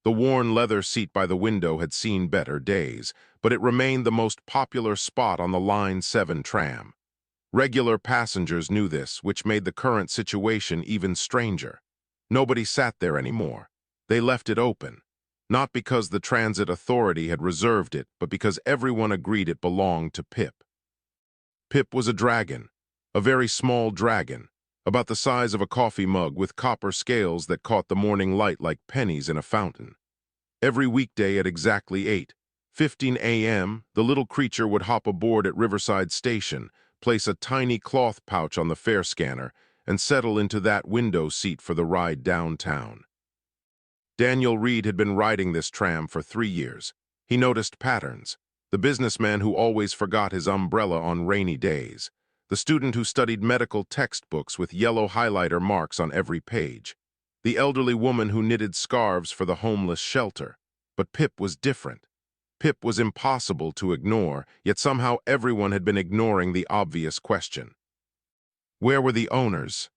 The worn leather seat by the window had seen better days, but it remained the most popular spot on the Line 7 tram. Regular passengers knew this, which made the current situation even stranger. Nobody sat there anymore. They left it open. Not because the transit authority had reserved it, but because everyone agreed it belonged to Pip. Pip was a dragon, a very small dragon, about the size of a coffee mug with copper scales that caught the morning light like pennies in a fountain. Every weekday at exactly 8:15 a.m., the little creature would hop aboard at Riverside Station, place a tiny cloth pouch on the fare scanner, and settle into that window seat for the ride downtown. Daniel Reed had been riding this tram for 3 years. He noticed patterns. The businessman who always forgot his umbrella on rainy days. The student who studied medical textbooks with yellow highlighter marks on every page. The elderly woman who knitted scarves for the homeless shelter. But Pip was different. Pip was impossible to ignore, yet somehow everyone had been ignoring the obvious question. Where were the owners?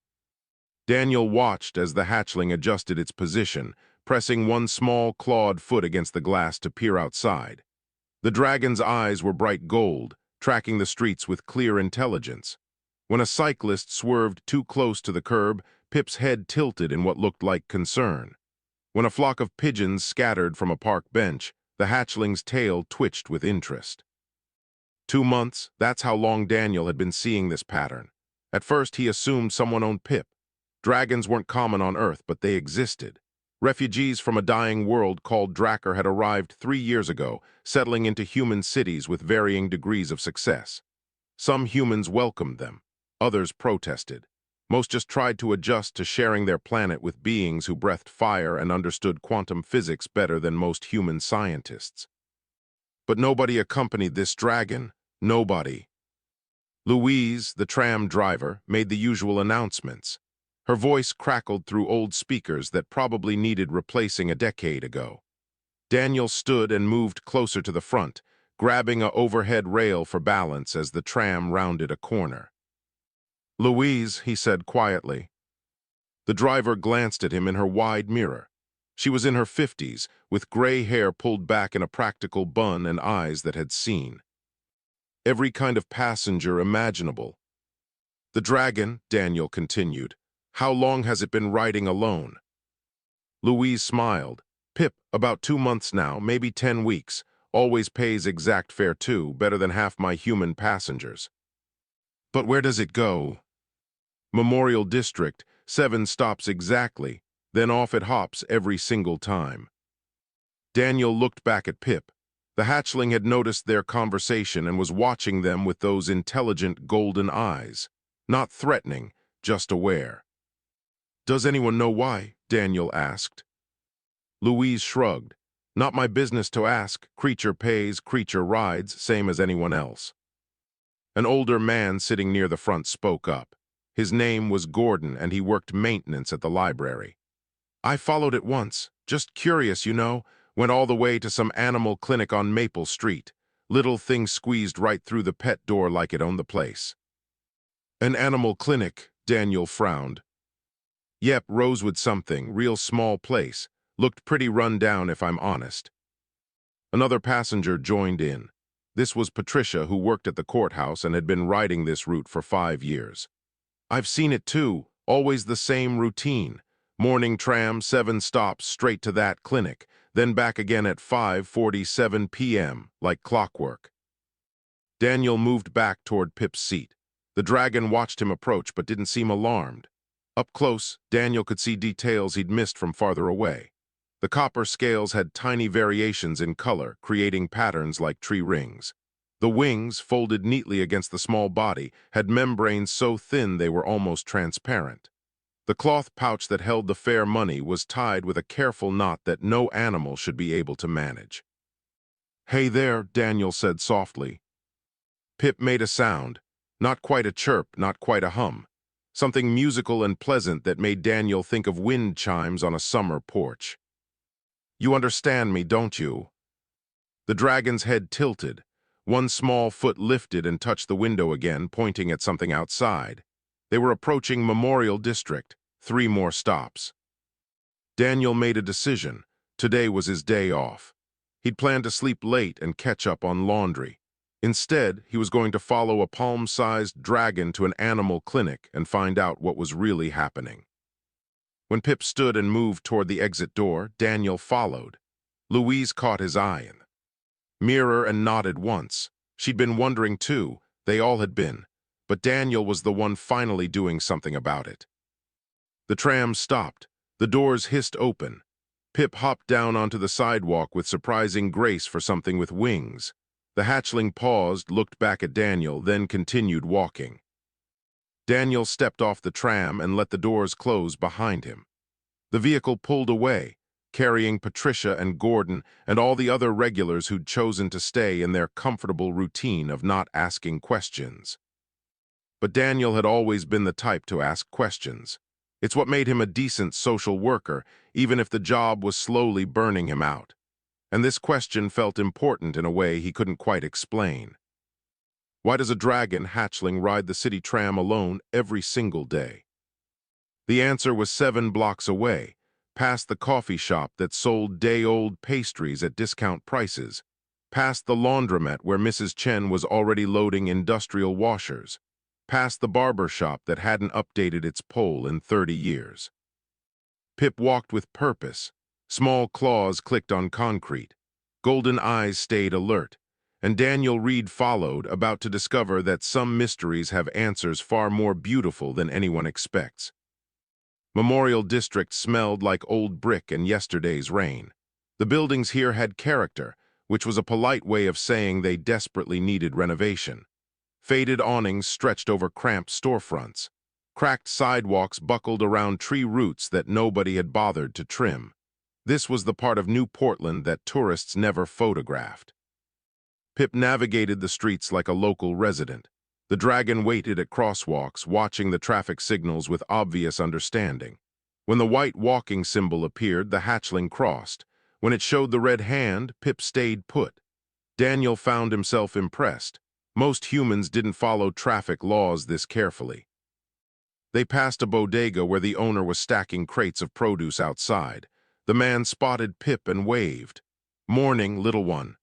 Daniel watched as the hatchling adjusted its position, pressing one small clawed foot against the glass to peer outside. The dragon's eyes were bright gold, tracking the streets with clear intelligence. When a cyclist swerved too close to the curb, Pip's head tilted in what looked like concern. When a flock of pigeons scattered from a park bench, the hatchling's tail twitched with interest. 2 months, that's how long Daniel had been seeing this pattern. At first, he assumed someone owned Pip. Dragons weren't common on Earth, but they existed. Refugees from a dying world called Drakkar had arrived 3 years ago, settling into human cities with varying degrees of success. Some humans welcomed them. Others protested. Most just tried to adjust to sharing their planet with beings who breathed fire and understood quantum physics better than most human scientists. But nobody accompanied this dragon. Nobody. Louise, the tram driver, made the usual announcements. Her voice crackled through old speakers that probably needed replacing a decade ago. Daniel stood and moved closer to the front, grabbing a overhead rail for balance as the tram rounded a corner. "Louise," he said quietly. The driver glanced at him in her wide mirror. She was in her 50s, with gray hair pulled back in a practical bun and eyes that had seen every kind of passenger imaginable. "The dragon," Daniel continued. "How long has it been riding alone?" Louise smiled. "Pip, about 2 months now, maybe 10 weeks. Always pays exact fare too, better than half my human passengers." "But where does it go?" "Memorial District, 7 stops exactly, then off it hops every single time." Daniel looked back at Pip. The hatchling had noticed their conversation and was watching them with those intelligent golden eyes. Not threatening, just aware. "Does anyone know why?" Daniel asked. Louise shrugged. "Not my business to ask. Creature pays, creature rides, same as anyone else." An older man sitting near the front spoke up. His name was Gordon, and he worked maintenance at the library. "I followed it once. Just curious, you know. Went all the way to some animal clinic on Maple Street. Little thing squeezed right through the pet door like it owned the place." "An animal clinic," Daniel frowned. "Yep, Rosewood something, real small place. Looked pretty run down if I'm honest." Another passenger joined in. This was Patricia, who worked at the courthouse and had been riding this route for 5 years. "I've seen it too, always the same routine. Morning tram, 7 stops, straight to that clinic, then back again at 5:47 p.m., like clockwork." Daniel moved back toward Pip's seat. The dragon watched him approach but didn't seem alarmed. Up close, Daniel could see details he'd missed from farther away. The copper scales had tiny variations in color, creating patterns like tree rings. The wings, folded neatly against the small body, had membranes so thin they were almost transparent. The cloth pouch that held the fair money was tied with a careful knot that no animal should be able to manage. "Hey there," Daniel said softly. Pip made a sound. Not quite a chirp, not quite a hum. Something musical and pleasant that made Daniel think of wind chimes on a summer porch. "You understand me, don't you?" The dragon's head tilted. One small foot lifted and touched the window again, pointing at something outside. They were approaching Memorial District, 3 more stops. Daniel made a decision. Today was his day off. He'd planned to sleep late and catch up on laundry. Instead, he was going to follow a palm-sized dragon to an animal clinic and find out what was really happening. When Pip stood and moved toward the exit door, Daniel followed. Louise caught his eye and mirror and nodded once. She'd been wondering too. They all had been. But Daniel was the one finally doing something about it. The tram stopped. The doors hissed open. Pip hopped down onto the sidewalk with surprising grace for something with wings. The hatchling paused, looked back at Daniel, then continued walking. Daniel stepped off the tram and let the doors close behind him. The vehicle pulled away, carrying Patricia and Gordon and all the other regulars who'd chosen to stay in their comfortable routine of not asking questions. But Daniel had always been the type to ask questions. It's what made him a decent social worker, even if the job was slowly burning him out. And this question felt important in a way he couldn't quite explain. Why does a dragon hatchling ride the city tram alone every single day? The answer was 7 blocks away, past the coffee shop that sold day-old pastries at discount prices, past the laundromat where Mrs. Chen was already loading industrial washers, past the barber shop that hadn't updated its pole in 30 years. Pip walked with purpose. Small claws clicked on concrete. Golden eyes stayed alert. And Daniel Reed followed, about to discover that some mysteries have answers far more beautiful than anyone expects. Memorial District smelled like old brick and yesterday's rain. The buildings here had character, which was a polite way of saying they desperately needed renovation. Faded awnings stretched over cramped storefronts. Cracked sidewalks buckled around tree roots that nobody had bothered to trim. This was the part of New Portland that tourists never photographed. Pip navigated the streets like a local resident. The dragon waited at crosswalks, watching the traffic signals with obvious understanding. When the white walking symbol appeared, the hatchling crossed. When it showed the red hand, Pip stayed put. Daniel found himself impressed. Most humans didn't follow traffic laws this carefully. They passed a bodega where the owner was stacking crates of produce outside. The man spotted Pip and waved. "Morning, little one."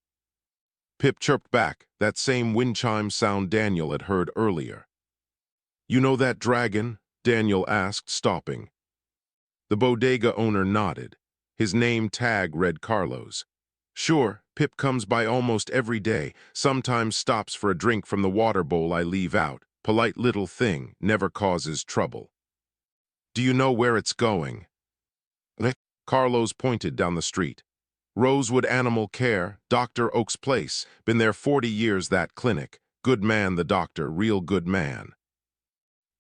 Pip chirped back, that same wind chime sound Daniel had heard earlier. "You know that dragon?" Daniel asked, stopping. The bodega owner nodded. His name tag read Carlos. "Sure, Pip comes by almost every day, sometimes stops for a drink from the water bowl I leave out. Polite little thing, never causes trouble." "Do you know where it's going?" Carlos pointed down the street. "Rosewood Animal Care, Dr. Oak's place. Been there 40 years, that clinic. Good man, the doctor, real good man."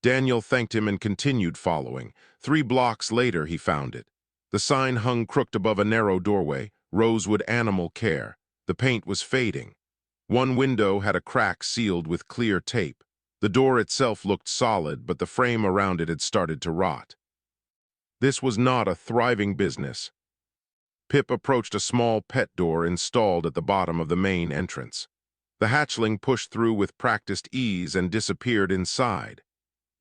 Daniel thanked him and continued following. 3 blocks later, he found it. The sign hung crooked above a narrow doorway, Rosewood Animal Care. The paint was fading. One window had a crack sealed with clear tape. The door itself looked solid, but the frame around it had started to rot. This was not a thriving business. Pip approached a small pet door installed at the bottom of the main entrance. The hatchling pushed through with practiced ease and disappeared inside.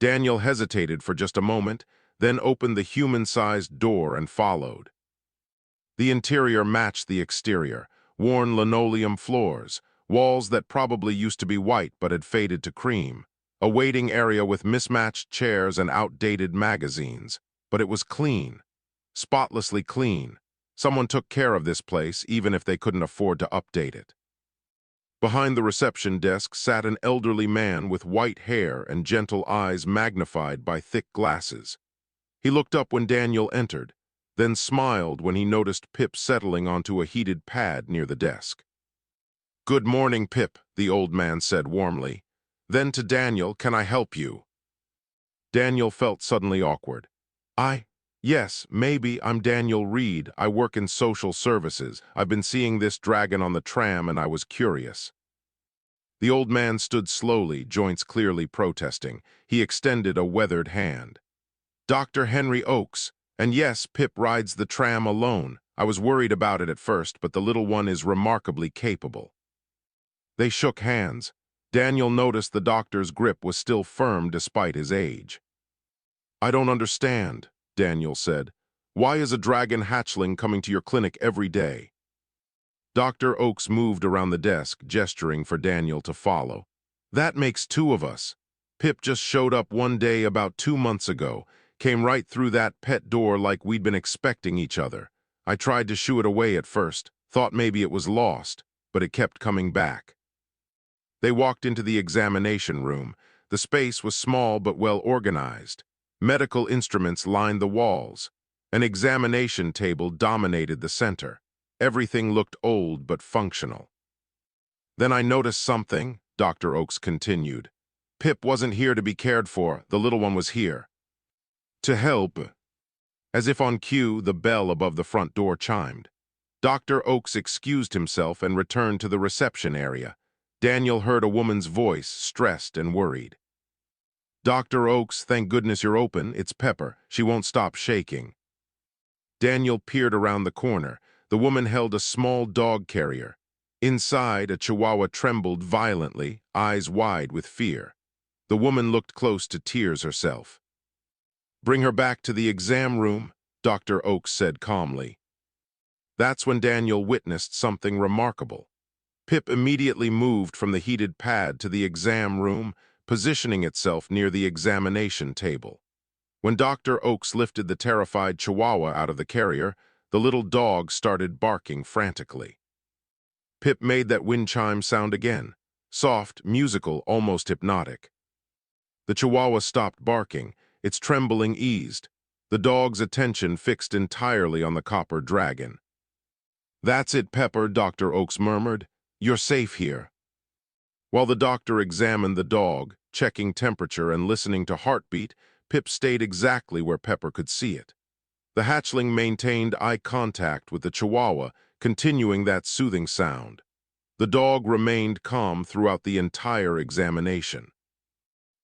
Daniel hesitated for just a moment, then opened the human-sized door and followed. The interior matched the exterior, worn linoleum floors, walls that probably used to be white but had faded to cream, a waiting area with mismatched chairs and outdated magazines. But it was clean, spotlessly clean. Someone took care of this place, even if they couldn't afford to update it. Behind the reception desk sat an elderly man with white hair and gentle eyes magnified by thick glasses. He looked up when Daniel entered, then smiled when he noticed Pip settling onto a heated pad near the desk. "Good morning, Pip," the old man said warmly. Then to Daniel, "Can I help you?" Daniel felt suddenly awkward. Yes, maybe, I'm Daniel Reed. I work in social services. I've been seeing this dragon on the tram and I was curious." The old man stood slowly, joints clearly protesting. He extended a weathered hand. "Dr. Henry Oakes. And yes, Pip rides the tram alone. I was worried about it at first, but the little one is remarkably capable." They shook hands. Daniel noticed the doctor's grip was still firm despite his age. "I don't understand," Daniel said. Why is a dragon hatchling coming to your clinic every day? Dr. Oaks moved around the desk, gesturing for Daniel to follow. That makes two of us. Pip just showed up one day about 2 months ago, came right through that pet door like we'd been expecting each other. I tried to shoo it away at first, thought maybe it was lost, but it kept coming back. They walked into the examination room. The space was small but well organized. Medical instruments lined the walls. An examination table dominated the center. Everything looked old but functional. Then I noticed something, Dr. Oaks continued. Pip wasn't here to be cared for, the little one was here. To help. As if on cue, the bell above the front door chimed. Dr. Oaks excused himself and returned to the reception area. Daniel heard a woman's voice, stressed and worried. Dr. Oaks, thank goodness you're open. It's Pepper. She won't stop shaking. Daniel peered around the corner. The woman held a small dog carrier. Inside, a chihuahua trembled violently, eyes wide with fear. The woman looked close to tears herself. Bring her back to the exam room, Dr. Oaks said calmly. That's when Daniel witnessed something remarkable. Pip immediately moved from the heated pad to the exam room, positioning itself near the examination table. When Dr. Oaks lifted the terrified chihuahua out of the carrier, the little dog started barking frantically. Pip made that wind chime sound again, soft, musical, almost hypnotic. The chihuahua stopped barking, its trembling eased, the dog's attention fixed entirely on the copper dragon. That's it, Pepper, Dr. Oaks murmured. You're safe here. While the doctor examined the dog, checking temperature and listening to heartbeat, Pip stayed exactly where Pepper could see it. The hatchling maintained eye contact with the chihuahua, continuing that soothing sound. The dog remained calm throughout the entire examination.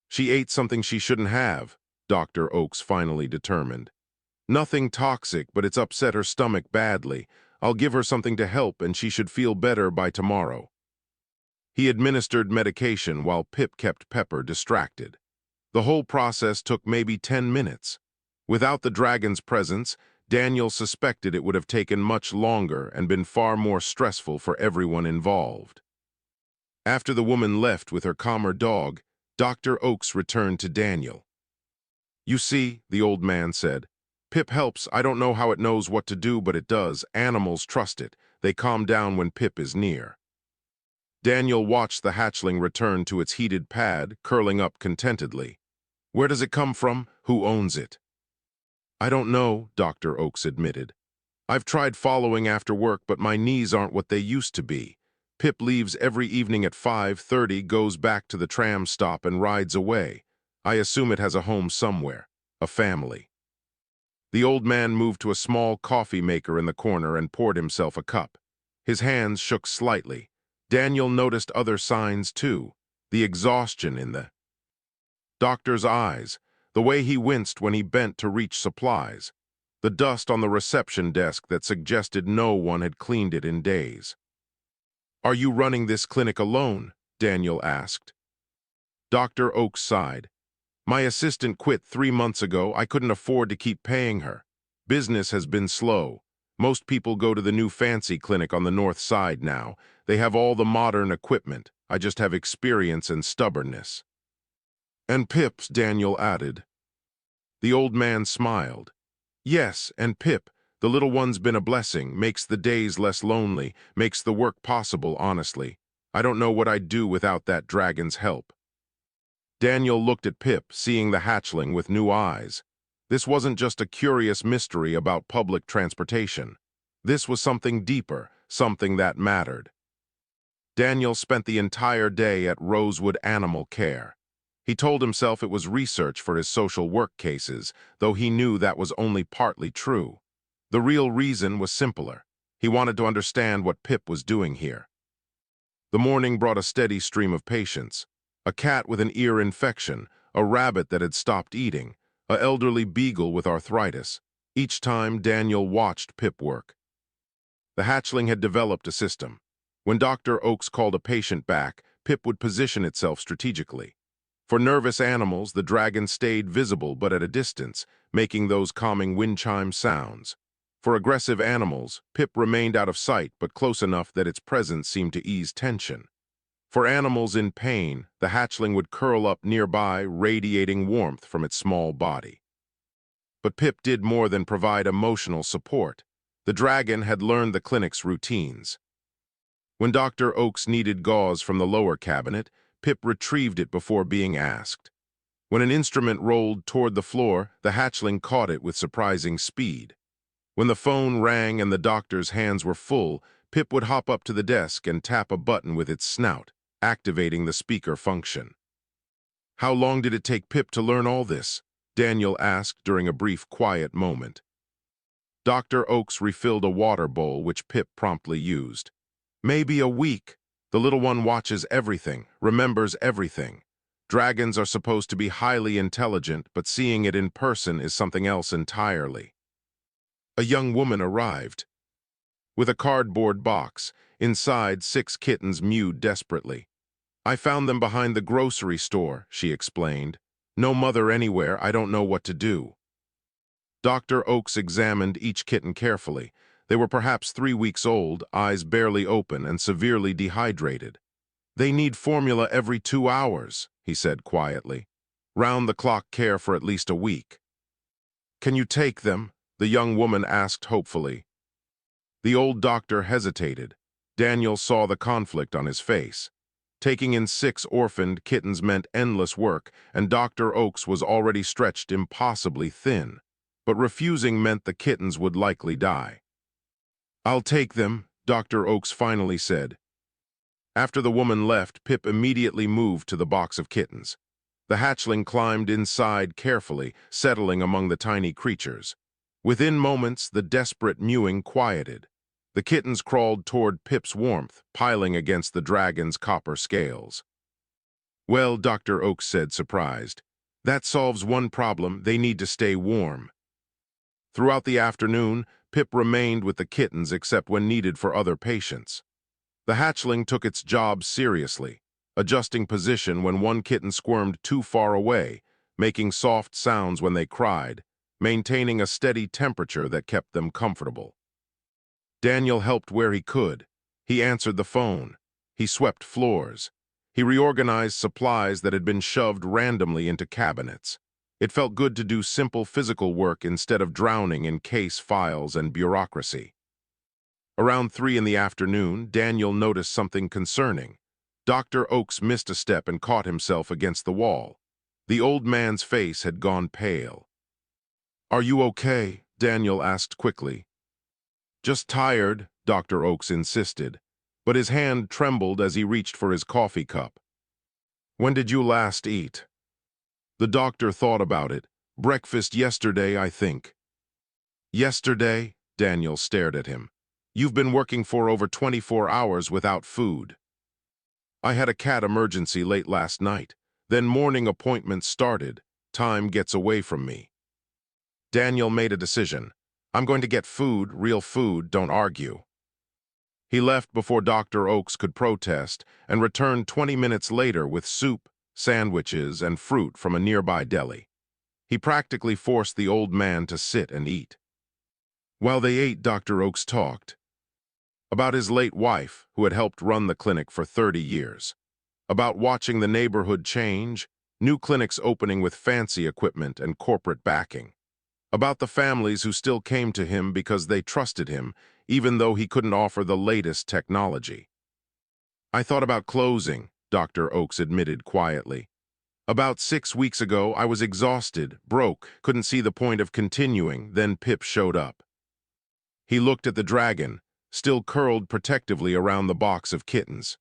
She ate something she shouldn't have, Dr. Oaks finally determined. Nothing toxic, but it's upset her stomach badly. I'll give her something to help and she should feel better by tomorrow. He administered medication while Pip kept Pepper distracted. The whole process took maybe 10 minutes. Without the dragon's presence, Daniel suspected it would have taken much longer and been far more stressful for everyone involved. After the woman left with her calmer dog, Dr. Oaks returned to Daniel. You see, the old man said, Pip helps. I don't know how it knows what to do, but it does. Animals trust it. They calm down when Pip is near. Daniel watched the hatchling return to its heated pad, curling up contentedly. Where does it come from? Who owns it? I don't know, Dr. Oaks admitted. I've tried following after work, but my knees aren't what they used to be. Pip leaves every evening at 5:30, goes back to the tram stop and rides away. I assume it has a home somewhere, a family. The old man moved to a small coffee maker in the corner and poured himself a cup. His hands shook slightly. Daniel noticed other signs too, the exhaustion in the doctor's eyes, the way he winced when he bent to reach supplies, the dust on the reception desk that suggested no one had cleaned it in days. Are you running this clinic alone? Daniel asked. Dr. Oaks sighed. My assistant quit 3 months ago. I couldn't afford to keep paying her. Business has been slow. Most people go to the new fancy clinic on the north side now. They have all the modern equipment. I just have experience and stubbornness. And Pip's, Daniel added. The old man smiled. Yes, and Pip, the little one's been a blessing, makes the days less lonely, makes the work possible, honestly. I don't know what I'd do without that dragon's help. Daniel looked at Pip, seeing the hatchling with new eyes. This wasn't just a curious mystery about public transportation. This was something deeper, something that mattered. Daniel spent the entire day at Rosewood Animal Care. He told himself it was research for his social work cases, though he knew that was only partly true. The real reason was simpler. He wanted to understand what Pip was doing here. The morning brought a steady stream of patients. A cat with an ear infection, a rabbit that had stopped eating, an elderly beagle with arthritis. Each time, Daniel watched Pip work. The hatchling had developed a system. When Dr. Oaks called a patient back, Pip would position itself strategically. For nervous animals, the dragon stayed visible but at a distance, making those calming wind chime sounds. For aggressive animals, Pip remained out of sight but close enough that its presence seemed to ease tension. For animals in pain, the hatchling would curl up nearby, radiating warmth from its small body. But Pip did more than provide emotional support. The dragon had learned the clinic's routines. When Dr. Oaks needed gauze from the lower cabinet, Pip retrieved it before being asked. When an instrument rolled toward the floor, the hatchling caught it with surprising speed. When the phone rang and the doctor's hands were full, Pip would hop up to the desk and tap a button with its snout, activating the speaker function. How long did it take Pip to learn all this? Daniel asked during a brief quiet moment. Dr. Oaks refilled a water bowl, which Pip promptly used. Maybe a week. The little one watches everything, remembers everything. Dragons are supposed to be highly intelligent, but seeing it in person is something else entirely. A young woman arrived. With a cardboard box, inside 6 kittens mewed desperately. I found them behind the grocery store, she explained. No mother anywhere, I don't know what to do. Dr. Oaks examined each kitten carefully. They were perhaps 3 weeks old, eyes barely open and severely dehydrated. They need formula every 2 hours, he said quietly. Round-the-clock care for at least a week. Can you take them? The young woman asked hopefully. The old doctor hesitated. Daniel saw the conflict on his face. Taking in 6 orphaned kittens meant endless work, and Dr. Oaks was already stretched impossibly thin. But refusing meant the kittens would likely die. I'll take them, Dr. Oaks finally said. After the woman left, Pip immediately moved to the box of kittens. The hatchling climbed inside carefully, settling among the tiny creatures. Within moments, the desperate mewing quieted. The kittens crawled toward Pip's warmth, piling against the dragon's copper scales. Well, Dr. Oaks said, surprised. That solves one problem, they need to stay warm. Throughout the afternoon, Pip remained with the kittens except when needed for other patients. The hatchling took its job seriously, adjusting position when one kitten squirmed too far away, making soft sounds when they cried, maintaining a steady temperature that kept them comfortable. Daniel helped where he could. He answered the phone. He swept floors. He reorganized supplies that had been shoved randomly into cabinets. It felt good to do simple physical work instead of drowning in case files and bureaucracy. Around 3 in the afternoon, Daniel noticed something concerning. Dr. Oaks missed a step and caught himself against the wall. The old man's face had gone pale. "Are you okay?" Daniel asked quickly. "Just tired," Dr. Oaks insisted, but his hand trembled as he reached for his coffee cup. "When did you last eat?" The doctor thought about it. "Breakfast yesterday, I think." "Yesterday?" Daniel stared at him. "You've been working for over 24 hours without food." "I had a cat emergency late last night. Then morning appointments started. Time gets away from me." Daniel made a decision. "I'm going to get food, real food, don't argue." He left before Dr. Oaks could protest and returned 20 minutes later with soup, sandwiches, and fruit from a nearby deli. He practically forced the old man to sit and eat. While they ate, Dr. Oaks talked about his late wife, who had helped run the clinic for 30 years, about watching the neighborhood change, new clinics opening with fancy equipment and corporate backing, about the families who still came to him because they trusted him, even though he couldn't offer the latest technology. "I thought about closing," Dr. Oaks admitted quietly. "About 6 weeks ago, I was exhausted, broke, couldn't see the point of continuing, then Pip showed up." He looked at the dragon, still curled protectively around the box of kittens.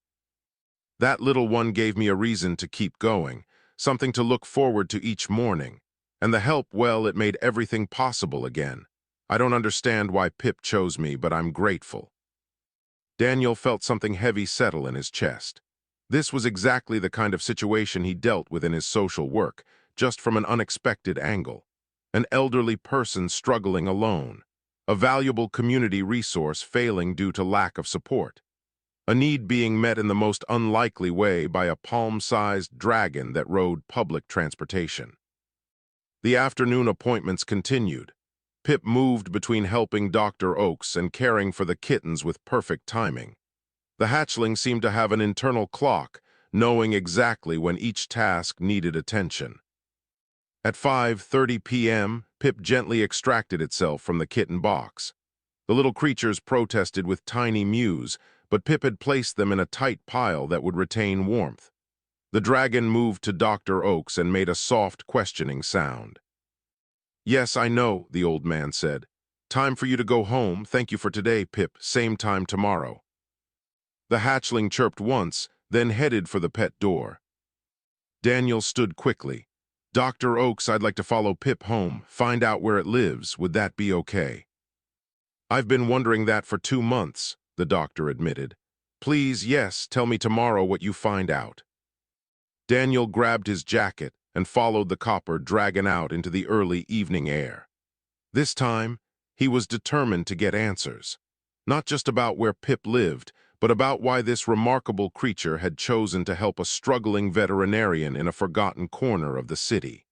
"That little one gave me a reason to keep going, something to look forward to each morning. And the help, well, it made everything possible again. I don't understand why Pip chose me, but I'm grateful." Daniel felt something heavy settle in his chest. This was exactly the kind of situation he dealt with in his social work, just from an unexpected angle. An elderly person struggling alone. A valuable community resource failing due to lack of support. a need being met in the most unlikely way by a palm-sized dragon that rode public transportation. The afternoon appointments continued. Pip moved between helping Dr. Oaks and caring for the kittens with perfect timing. The hatchling seemed to have an internal clock, knowing exactly when each task needed attention. At 5:30 p.m., Pip gently extracted itself from the kitten box. The little creatures protested with tiny mews, but Pip had placed them in a tight pile that would retain warmth. The dragon moved to Dr. Oaks and made a soft, questioning sound. "Yes, I know," the old man said. "Time for you to go home. Thank you for today, Pip. Same time tomorrow." The hatchling chirped once, then headed for the pet door. Daniel stood quickly. "Dr. Oaks, I'd like to follow Pip home, find out where it lives. Would that be okay?" "I've been wondering that for 2 months," the doctor admitted. "Please, yes, tell me tomorrow what you find out." Daniel grabbed his jacket and followed the copper dragon out into the early evening air. This time, he was determined to get answers. Not just about where Pip lived, but about why this remarkable creature had chosen to help a struggling veterinarian in a forgotten corner of the city.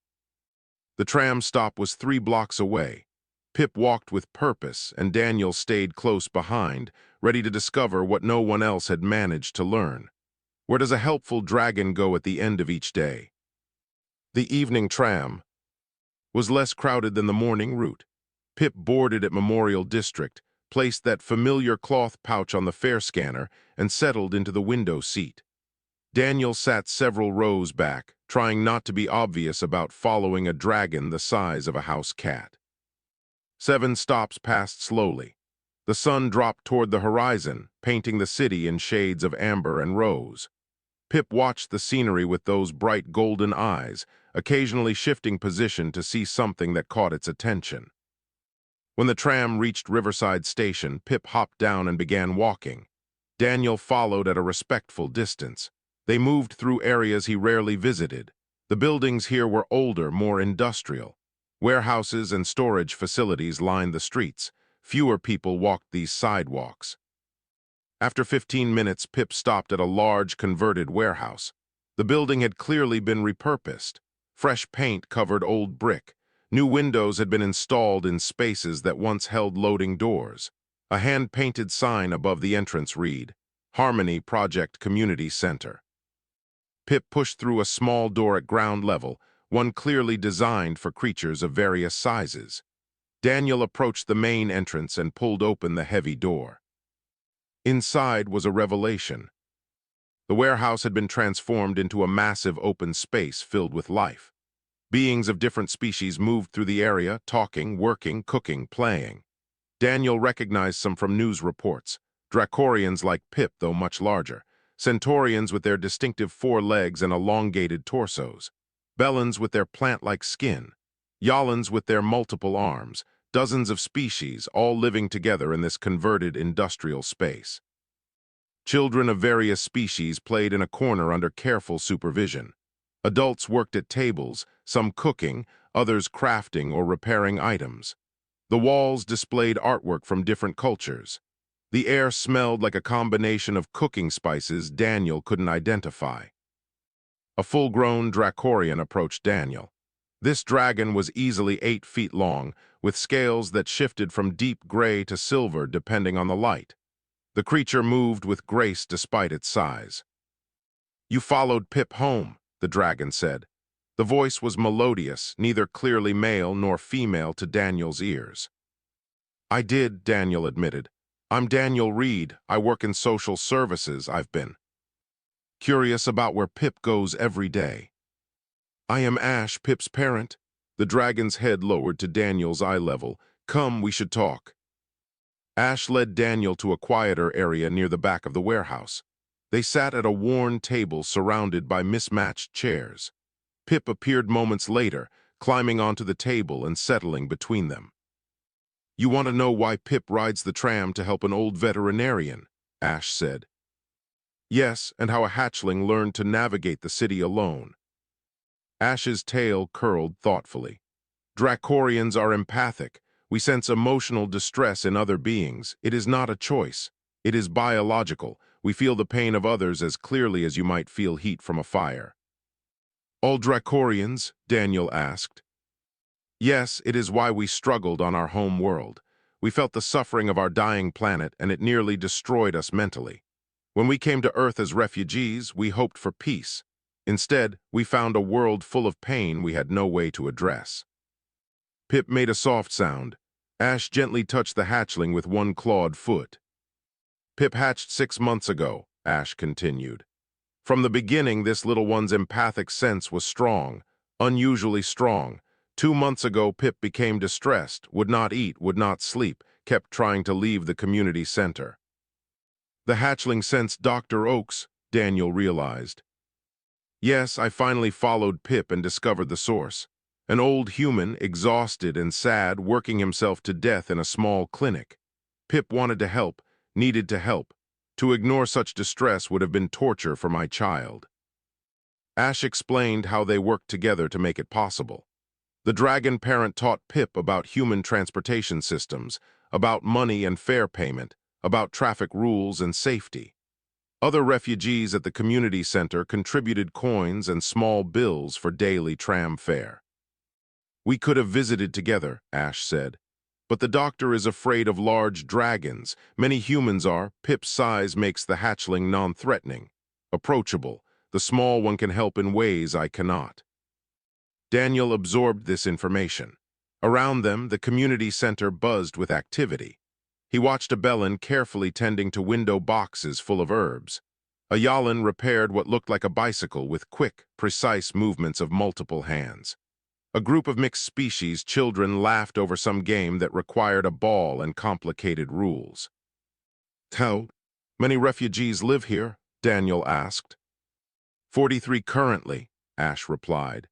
The tram stop was 3 blocks away. Pip walked with purpose, and Daniel stayed close behind, ready to discover what no one else had managed to learn. Where does a helpful dragon go at the end of each day? The evening tram was less crowded than the morning route. Pip boarded at Memorial District, placed that familiar cloth pouch on the fare scanner, and settled into the window seat. Daniel sat several rows back, trying not to be obvious about following a dragon the size of a house cat. 7 stops passed slowly. The sun dropped toward the horizon, painting the city in shades of amber and rose. Pip watched the scenery with those bright golden eyes, occasionally shifting position to see something that caught its attention. When the tram reached Riverside Station, Pip hopped down and began walking. Daniel followed at a respectful distance. They moved through areas he rarely visited. The buildings here were older, more industrial. Warehouses and storage facilities lined the streets. Fewer people walked these sidewalks. After 15 minutes, Pip stopped at a large, converted warehouse. The building had clearly been repurposed. Fresh paint covered old brick. New windows had been installed in spaces that once held loading doors. A hand-painted sign above the entrance read, "Harmony Project Community Center." Pip pushed through a small door at ground level, one clearly designed for creatures of various sizes. Daniel approached the main entrance and pulled open the heavy door. Inside was a revelation. The warehouse had been transformed into a massive open space filled with life. Beings of different species moved through the area, talking, working, cooking, playing. Daniel recognized some from news reports. Dracorians like Pip, though much larger. Centaurians with their distinctive 4 legs and elongated torsos. Bellans with their plant-like skin. Yalans with their multiple arms. Dozens of species, all living together in this converted industrial space. Children of various species played in a corner under careful supervision. Adults worked at tables, some cooking, others crafting or repairing items. The walls displayed artwork from different cultures. The air smelled like a combination of cooking spices Daniel couldn't identify. A full-grown Dracorian approached Daniel. This dragon was easily 8 feet long, with scales that shifted from deep gray to silver depending on the light. The creature moved with grace despite its size. "You followed Pip home," the dragon said. The voice was melodious, neither clearly male nor female to Daniel's ears. "I did," Daniel admitted. "I'm Daniel Reed. I work in social services. I've been curious about where Pip goes every day." "I am Ash, Pip's parent." The dragon's head lowered to Daniel's eye level. "Come, we should talk." Ash led Daniel to a quieter area near the back of the warehouse. They sat at a worn table surrounded by mismatched chairs. Pip appeared moments later, climbing onto the table and settling between them. "You want to know why Pip rides the tram to help an old veterinarian?" Ash said. "Yes, and how a hatchling learned to navigate the city alone." Ash's tail curled thoughtfully. "Dracorians are empathic. We sense emotional distress in other beings. It is not a choice. It is biological. We feel the pain of others as clearly as you might feel heat from a fire. All Dracorians? Daniel asked. Yes, it is why we struggled on our home world. We felt the suffering of our dying planet, and it nearly destroyed us mentally. When we came to Earth as refugees, we hoped for peace. Instead, we found a world full of pain we had no way to address. Pip made a soft sound. Ash gently touched the hatchling with one clawed foot. Pip hatched 6 months ago, Ash continued. From the beginning, this little one's empathic sense was strong, unusually strong. 2 months ago, Pip became distressed, would not eat, would not sleep, kept trying to leave the community center. The hatchling sensed Dr. Oaks, Daniel realized. Yes, I finally followed Pip and discovered the source. An old human, exhausted and sad, working himself to death in a small clinic. Pip wanted to help, needed to help. To ignore such distress would have been torture for my child. Ash explained how they worked together to make it possible. The dragon parent taught Pip about human transportation systems, about money and fare payment, about traffic rules and safety. Other refugees at the community center contributed coins and small bills for daily tram fare. We could have visited together, Ash said. But the doctor is afraid of large dragons. Many humans are. Pip's size makes the hatchling non-threatening. Approachable. The small one can help in ways I cannot. Daniel absorbed this information. Around them, the community center buzzed with activity. He watched a Bellin carefully tending to window boxes full of herbs. A Yalin repaired what looked like a bicycle with quick, precise movements of multiple hands. A group of mixed species children laughed over some game that required a ball and complicated rules. How many refugees live here? Daniel asked. 43 currently, Ash replied.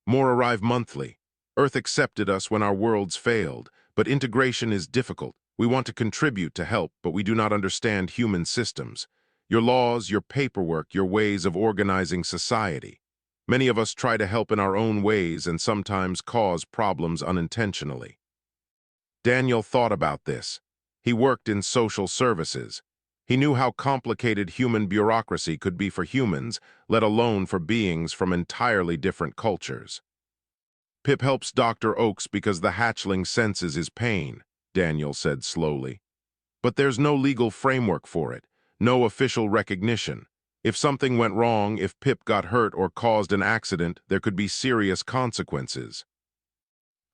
More arrive monthly. Earth accepted us when our worlds failed, but integration is difficult. We want to contribute to help, but we do not understand human systems. Your laws, your paperwork, your ways of organizing society. Many of us try to help in our own ways and sometimes cause problems unintentionally. Daniel thought about this. He worked in social services. He knew how complicated human bureaucracy could be for humans, let alone for beings from entirely different cultures. Pip helps Dr. Oaks because the hatchling senses his pain, Daniel said slowly. But there's no legal framework for it, no official recognition. If something went wrong, if Pip got hurt or caused an accident, there could be serious consequences.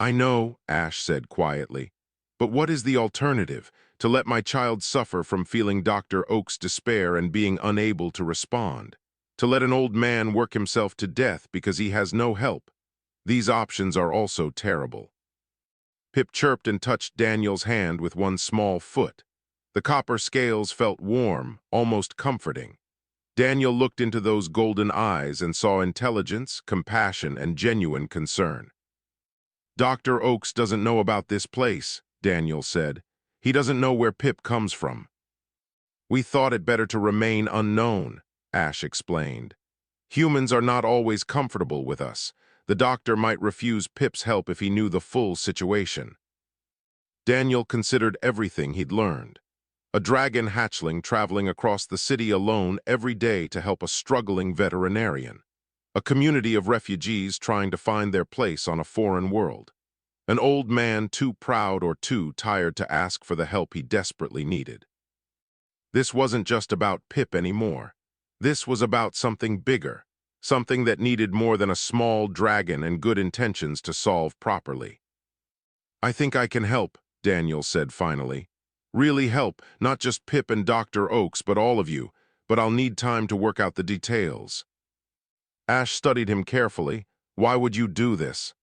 I know, Ash said quietly. But what is the alternative? To let my child suffer from feeling Dr. Oak's despair and being unable to respond? To let an old man work himself to death because he has no help? These options are also terrible. Pip chirped and touched Daniel's hand with one small foot. The copper scales felt warm, almost comforting. Daniel looked into those golden eyes and saw intelligence, compassion, and genuine concern. Dr. Oaks doesn't know about this place, Daniel said. He doesn't know where Pip comes from. We thought it better to remain unknown, Ash explained. Humans are not always comfortable with us. The doctor might refuse Pip's help if he knew the full situation. Daniel considered everything he'd learned. A dragon hatchling traveling across the city alone every day to help a struggling veterinarian. A community of refugees trying to find their place on a foreign world. An old man too proud or too tired to ask for the help he desperately needed. This wasn't just about Pip anymore. This was about something bigger, something that needed more than a small dragon and good intentions to solve properly. I think I can help, Daniel said finally. Really help, not just Pip and Dr. Oaks, but all of you, but I'll need time to work out the details. Ash studied him carefully. Why would you do this?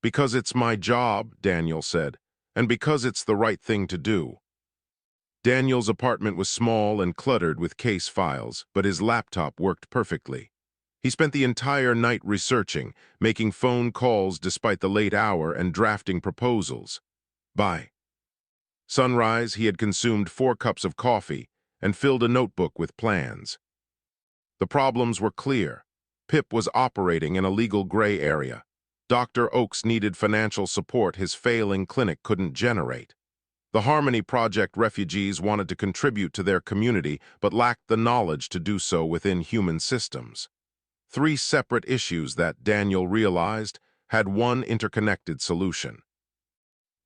Because it's my job, Daniel said, and because it's the right thing to do. Daniel's apartment was small and cluttered with case files, but his laptop worked perfectly. He spent the entire night researching, making phone calls despite the late hour and drafting proposals. By sunrise, he had consumed 4 cups of coffee and filled a notebook with plans. The problems were clear. Pip was operating in a legal gray area. Dr. Oaks needed financial support his failing clinic couldn't generate. The Harmony Project refugees wanted to contribute to their community but lacked the knowledge to do so within human systems. Three separate issues that Daniel realized had one interconnected solution.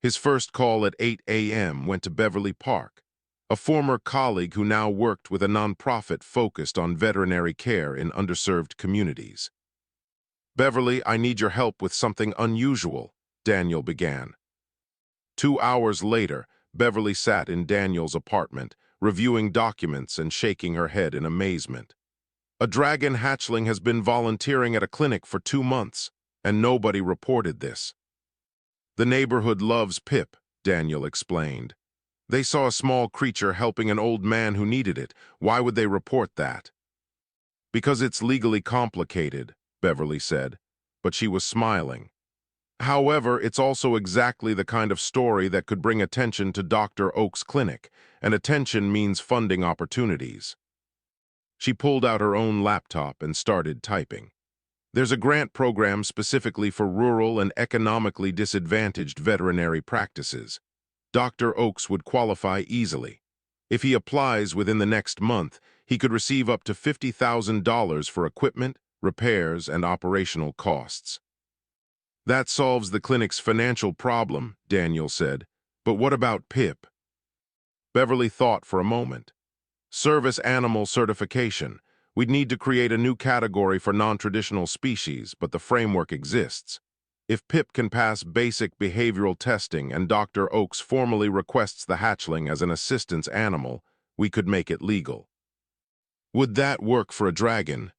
His first call at 8 a.m. went to Beverly Park, a former colleague who now worked with a nonprofit focused on veterinary care in underserved communities. "Beverly, I need your help with something unusual," Daniel began. 2 hours later, Beverly sat in Daniel's apartment, reviewing documents and shaking her head in amazement. "A dragon hatchling has been volunteering at a clinic for 2 months, and nobody reported this." "The neighborhood loves Pip," Daniel explained. "They saw a small creature helping an old man who needed it. Why would they report that?" "Because it's legally complicated," Beverly said, but she was smiling. "However, it's also exactly the kind of story that could bring attention to Dr. Oak's clinic, and attention means funding opportunities." She pulled out her own laptop and started typing. "There's a grant program specifically for rural and economically disadvantaged veterinary practices. Dr. Oakes would qualify easily. If he applies within the next month, he could receive up to $50,000 for equipment, repairs, and operational costs." "That solves the clinic's financial problem," Daniel said. "But what about Pip?" Beverly thought for a moment. "Service animal certification. We'd need to create a new category for non-traditional species, but the framework exists. If Pip can pass basic behavioral testing and Dr. Oakes formally requests the hatchling as an assistance animal, we could make it legal." "Would that work for a dragon?"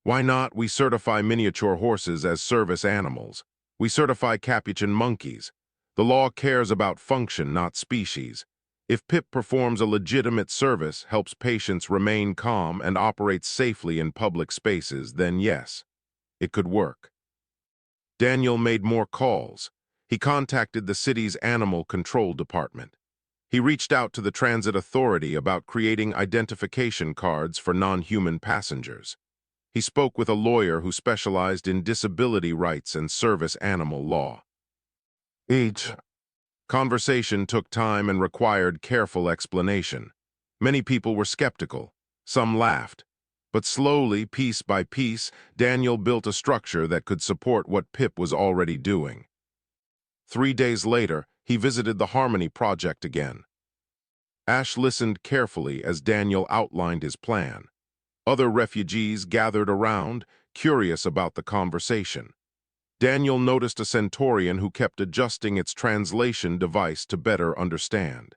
"Why not? We certify miniature horses as service animals. We certify capuchin monkeys. The law cares about function, not species. If Pip performs a legitimate service, helps patients remain calm, and operates safely in public spaces, then yes, it could work." Daniel made more calls. He contacted the city's animal control department. He reached out to the transit authority about creating identification cards for non-human passengers. He spoke with a lawyer who specialized in disability rights and service animal law. Each conversation took time and required careful explanation. Many people were skeptical. Some laughed. But slowly, piece by piece, Daniel built a structure that could support what Pip was already doing. 3 days later, he visited the Harmony Project again. Ash listened carefully as Daniel outlined his plan. Other refugees gathered around, curious about the conversation. Daniel noticed a Centaurian who kept adjusting its translation device to better understand.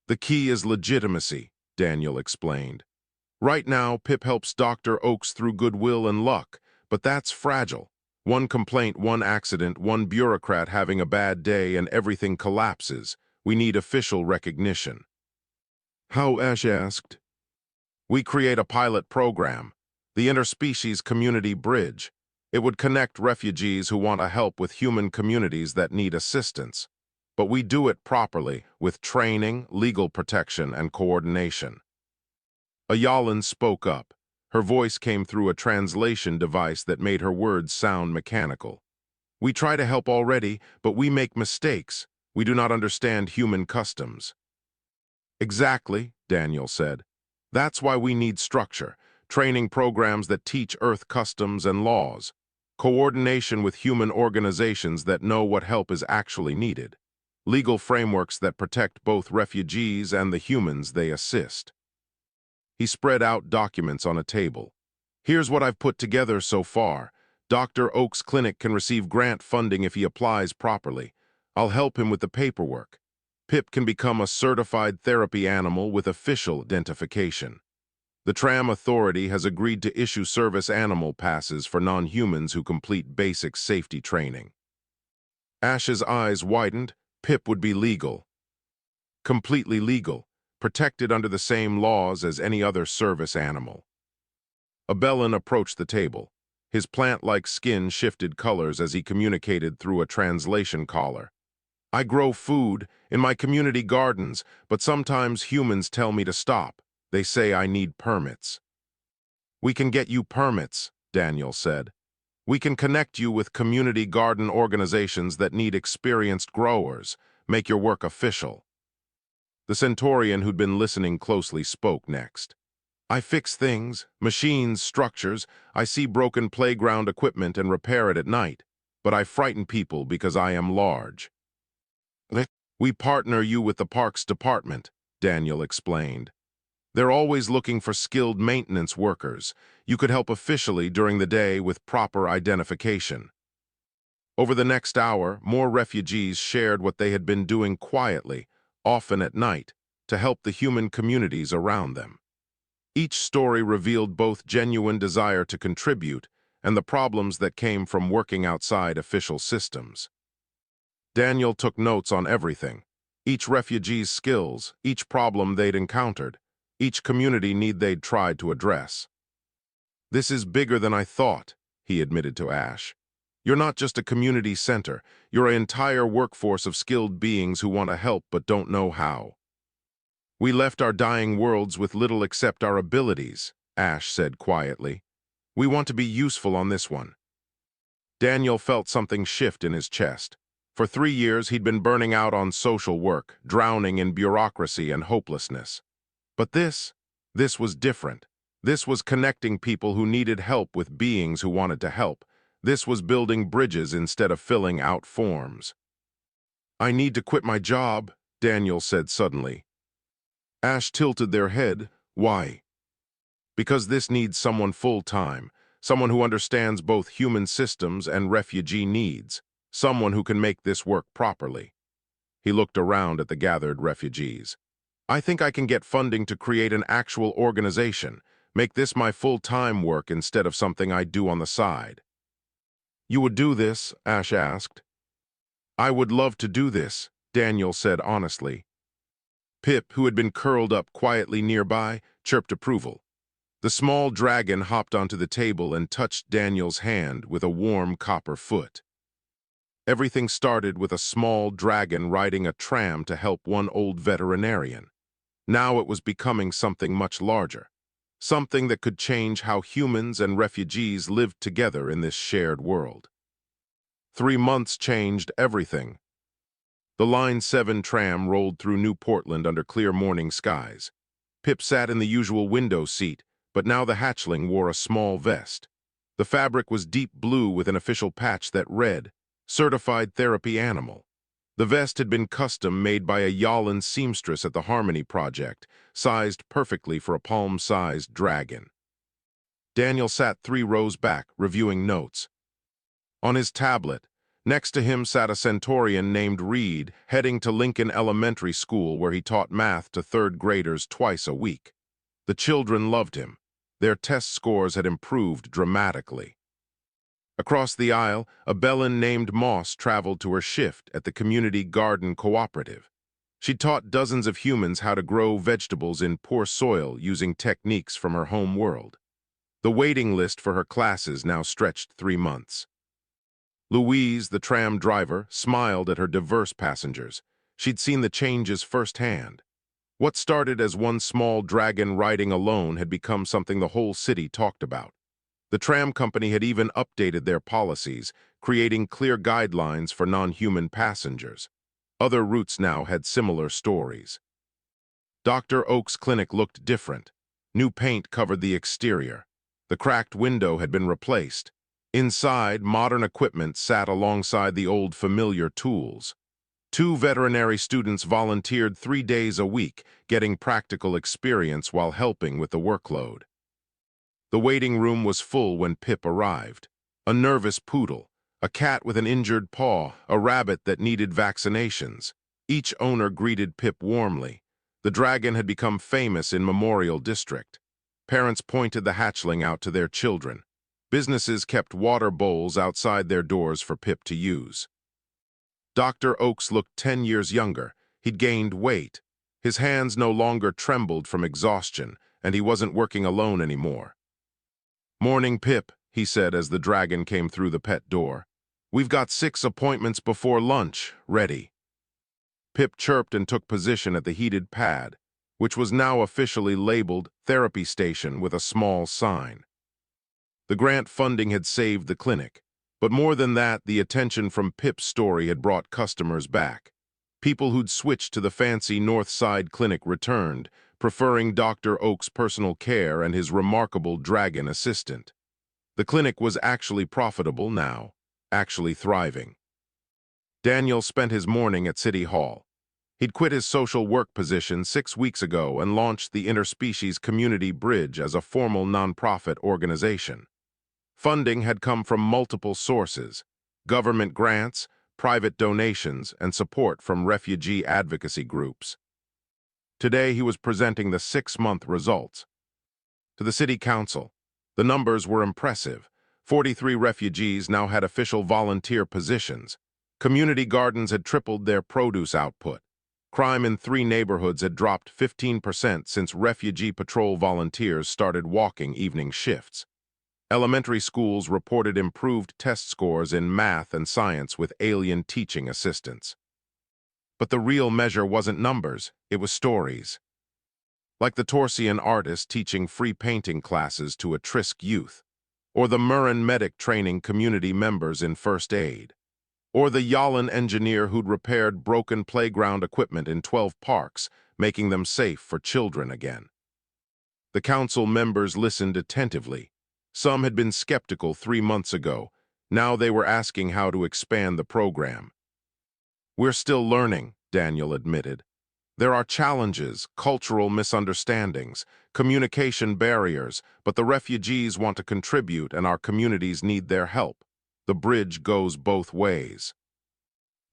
"The key is legitimacy," Daniel explained. "Right now, Pip helps Dr. Oakes through goodwill and luck, but that's fragile. One complaint, one accident, one bureaucrat having a bad day, and everything collapses. We need official recognition." "How?" Ash asked. "We create a pilot program, the Interspecies Community Bridge. It would connect refugees who want to help with human communities that need assistance. But we do it properly, with training, legal protection, and coordination." Ayalin spoke up. Her voice came through a translation device that made her words sound mechanical. "We try to help already, but we make mistakes. We do not understand human customs." "Exactly," Daniel said. "That's why we need structure, training programs that teach Earth customs and laws, coordination with human organizations that know what help is actually needed, legal frameworks that protect both refugees and the humans they assist." He spread out documents on a table. "Here's what I've put together so far. Dr. Oak's clinic can receive grant funding if he applies properly. I'll help him with the paperwork. Pip can become a certified therapy animal with official identification. The Tram Authority has agreed to issue service animal passes for non-humans who complete basic safety training." Ash's eyes widened. Pip would be legal. Completely legal, protected under the same laws as any other service animal. Abelin approached the table. His plant-like skin shifted colors as he communicated through a translation collar. "I grow food in my community gardens, but sometimes humans tell me to stop. They say I need permits." "We can get you permits," Daniel said. "We can connect you with community garden organizations that need experienced growers. Make your work official. The Centaurian who'd been listening closely spoke next. I fix things, machines, structures. I see broken playground equipment and repair it at night. But I frighten people because I am large. We partner you with the Parks Department, Daniel explained. They're always looking for skilled maintenance workers. You could help officially during the day with proper identification. Over the next hour, more refugees shared what they had been doing quietly, often at night, to help the human communities around them. Each story revealed both genuine desire to contribute and the problems that came from working outside official systems. Daniel took notes on everything: each refugee's skills, each problem they'd encountered, each community need they'd tried to address. This is bigger than I thought, he admitted to Ash. You're not just a community center, you're an entire workforce of skilled beings who want to help but don't know how. We left our dying worlds with little except our abilities, Ash said quietly. We want to be useful on this one. Daniel felt something shift in his chest. For 3 years, he'd been burning out on social work, drowning in bureaucracy and hopelessness. But this was different. This was connecting people who needed help with beings who wanted to help. This was building bridges instead of filling out forms. I need to quit my job, Daniel said suddenly. Ash tilted their head. Why? Because this needs someone full-time, someone who understands both human systems and refugee needs, someone who can make this work properly. He looked around at the gathered refugees. I think I can get funding to create an actual organization, make this my full-time work instead of something I do on the side. You would do this? Ash asked. I would love to do this, Daniel said honestly. Pip, who had been curled up quietly nearby, chirped approval. The small dragon hopped onto the table and touched Daniel's hand with a warm copper foot. Everything started with a small dragon riding a tram to help one old veterinarian. Now it was becoming something much larger, something that could change how humans and refugees lived together in this shared world. 3 months changed everything. The Line 7 tram rolled through New Portland under clear morning skies. Pip sat in the usual window seat, but now the hatchling wore a small vest. The fabric was deep blue with an official patch that read, Certified Therapy Animal. The vest had been custom-made by a Yallen seamstress at the Harmony Project, sized perfectly for a palm-sized dragon. Daniel sat 3 rows back, reviewing notes. On his tablet, next to him sat a Centaurian named Reed, heading to Lincoln Elementary School where he taught math to 3rd graders twice a week. The children loved him. Their test scores had improved dramatically. Across the aisle, a Bellin named Moss traveled to her shift at the Community Garden Cooperative. She taught dozens of humans how to grow vegetables in poor soil using techniques from her home world. The waiting list for her classes now stretched 3 months. Louise, the tram driver, smiled at her diverse passengers. She'd seen the changes firsthand. What started as one small dragon riding alone had become something the whole city talked about. The tram company had even updated their policies, creating clear guidelines for non-human passengers. Other routes now had similar stories. Dr. Oak's clinic looked different. New paint covered the exterior. The cracked window had been replaced. Inside, modern equipment sat alongside the old familiar tools. 2 veterinary students volunteered 3 days a week, getting practical experience while helping with the workload. The waiting room was full when Pip arrived. A nervous poodle, a cat with an injured paw, a rabbit that needed vaccinations. Each owner greeted Pip warmly. The dragon had become famous in Memorial District. Parents pointed the hatchling out to their children. Businesses kept water bowls outside their doors for Pip to use. Dr. Oakes looked 10 years younger. He'd gained weight. His hands no longer trembled from exhaustion, and he wasn't working alone anymore. Morning, Pip, he said as the dragon came through the pet door. We've got 6 appointments before lunch, ready. Pip chirped and took position at the heated pad, which was now officially labeled Therapy Station with a small sign. The grant funding had saved the clinic, but more than that, the attention from Pip's story had brought customers back. People who'd switched to the fancy North Side clinic returned, preferring Dr. Oak's personal care and his remarkable dragon assistant. The clinic was actually profitable now, actually thriving. Daniel spent his morning at City Hall. He'd quit his social work position 6 weeks ago and launched the Interspecies Community Bridge as a formal nonprofit organization. Funding had come from multiple sources: government grants, private donations, and support from refugee advocacy groups. Today, he was presenting the 6-month results to the city council. The numbers were impressive. 43 refugees now had official volunteer positions. Community gardens had tripled their produce output. Crime in 3 neighborhoods had dropped 15% since refugee patrol volunteers started walking evening shifts. Elementary schools reported improved test scores in math and science with alien teaching assistants. But the real measure wasn't numbers, it was stories. Like the Torsian artist teaching free painting classes to a Trisk youth, or the Murren medic training community members in first aid, or the Yalin engineer who'd repaired broken playground equipment in 12 parks, making them safe for children again. The council members listened attentively. Some had been skeptical 3 months ago. Now they were asking how to expand the program. "We're still learning," Daniel admitted. "There are challenges, cultural misunderstandings, communication barriers, but the refugees want to contribute and our communities need their help. The bridge goes both ways."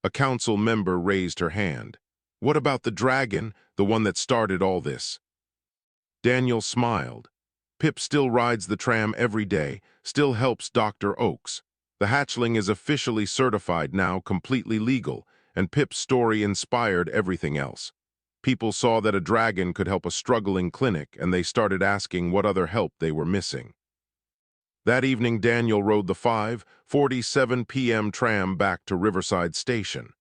A council member raised her hand. "What about the dragon, the one that started all this?" Daniel smiled. "Pip still rides the tram every day, still helps Dr. Oakes. The hatchling is officially certified now, completely legal, and Pip's story inspired everything else. People saw that a dragon could help a struggling clinic, and they started asking what other help they were missing." That evening, Daniel rode the 5:47 p.m. tram back to Riverside Station.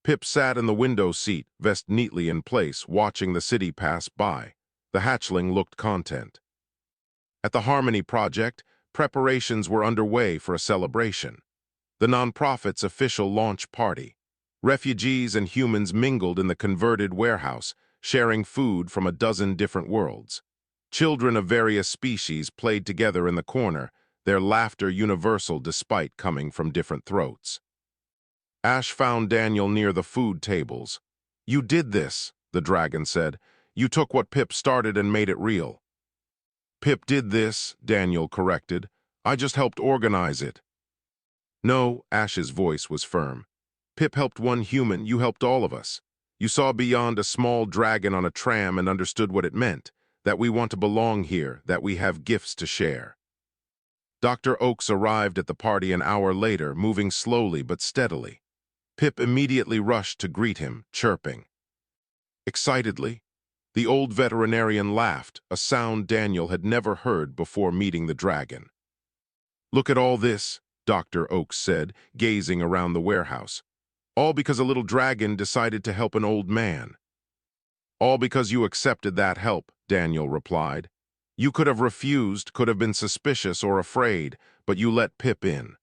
Pip sat in the window seat, vest neatly in place, watching the city pass by. The hatchling looked content. At the Harmony Project, preparations were underway for a celebration. The nonprofit's official launch party. Refugees and humans mingled in the converted warehouse, sharing food from a dozen different worlds. Children of various species played together in the corner, their laughter universal despite coming from different throats. Ash found Daniel near the food tables. "You did this," the dragon said. "You took what Pip started and made it real." "Pip did this," Daniel corrected. "I just helped organize it." "No," Ash's voice was firm. "Pip helped one human, you helped all of us. You saw beyond a small dragon on a tram and understood what it meant, that we want to belong here, that we have gifts to share." Dr. Oakes arrived at the party an hour later, moving slowly but steadily. Pip immediately rushed to greet him, chirping. Excitedly, the old veterinarian laughed, a sound Daniel had never heard before meeting the dragon. "Look at all this," Dr. Oakes said, gazing around the warehouse. "All because a little dragon decided to help an old man." "All because you accepted that help," Daniel replied. "You could have refused, could have been suspicious or afraid, but you let Pip in."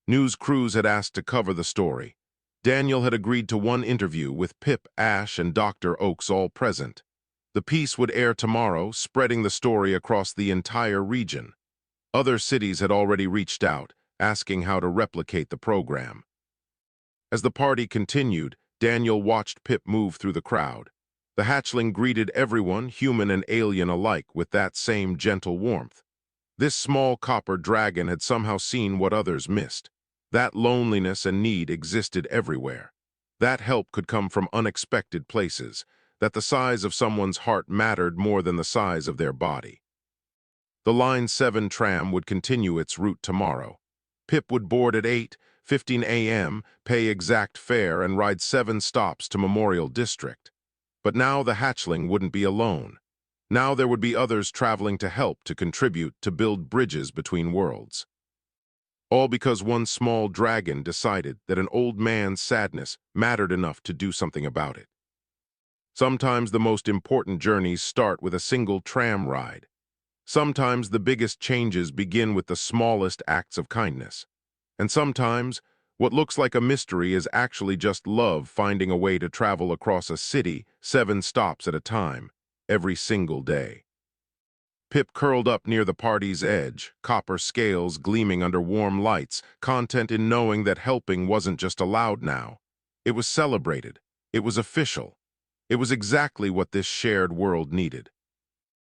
News crews had asked to cover the story. Daniel had agreed to one interview with Pip, Ash, and Dr. Oakes all present. The piece would air tomorrow, spreading the story across the entire region. Other cities had already reached out, asking how to replicate the program. As the party continued, Daniel watched Pip move through the crowd. The hatchling greeted everyone, human and alien alike, with that same gentle warmth. This small copper dragon had somehow seen what others missed. That loneliness and need existed everywhere. That help could come from unexpected places, that the size of someone's heart mattered more than the size of their body. The Line 7 tram would continue its route tomorrow. Pip would board at 8:15 a.m., pay exact fare, and ride 7 stops to Memorial District. But now the hatchling wouldn't be alone. Now there would be others traveling to help, to contribute, to build bridges between worlds. All because one small dragon decided that an old man's sadness mattered enough to do something about it. Sometimes the most important journeys start with a single tram ride. Sometimes the biggest changes begin with the smallest acts of kindness. And sometimes What looks like a mystery is actually just love finding a way to travel across a city 7 stops at a time, every single day. Pip curled up near the party's edge, copper scales gleaming under warm lights, content in knowing that helping wasn't just allowed now. It was celebrated. It was official. It was exactly what this shared world needed.